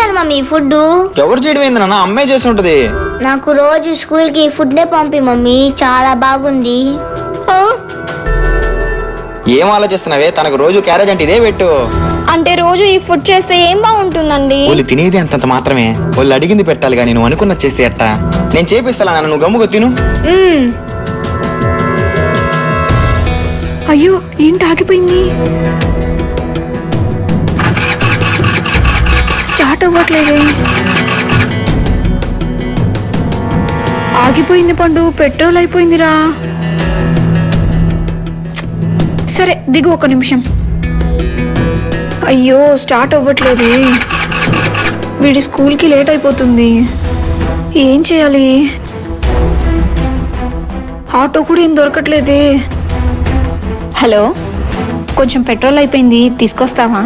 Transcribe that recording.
చేశారు mummy food? ఎవరు చేయడం ఏంది నాన్న? అమ్మే చేసి ఉంటది. నాకు రోజు స్కూల్ కి ఫుడ్డే పంపి మమ్మీ, చాలా బాగుంది. ఏం ఆలోచిస్తున్నావే? తనకు రోజు క్యారేజ్ అంటే ఇదే పెట్టు. అంటే రోజు ఈ ఫుడ్ చేస్తే ఏం బాగుంటుందండి? వాళ్ళు తినేది అంతంత మాత్రమే. వాళ్ళు అడిగింది పెట్టాలి కానీ నువ్వు అనుకున్నది చేస్తే ఎట్టా? నేను చేపిస్తా నాన్న, నువ్వు గమ్ముగా తిను. అయ్యో ఏంటి ఆగిపోయింది? స్టార్ట్ అవ్వట్లేదే. ఆగిపోయింది పండు, పెట్రోల్ అయిపోయిందిరా. సరే దిగు, ఒక నిమిషం. అయ్యో స్టార్ట్ అవ్వట్లేదే. వీడి స్కూల్కి లేట్ అయిపోతుంది. ఏం చేయాలి? ఆటో కూడా ఏం దొరకట్లేదే. హలో, కొంచెం పెట్రోల్ అయిపోయింది, తీసుకొస్తావా?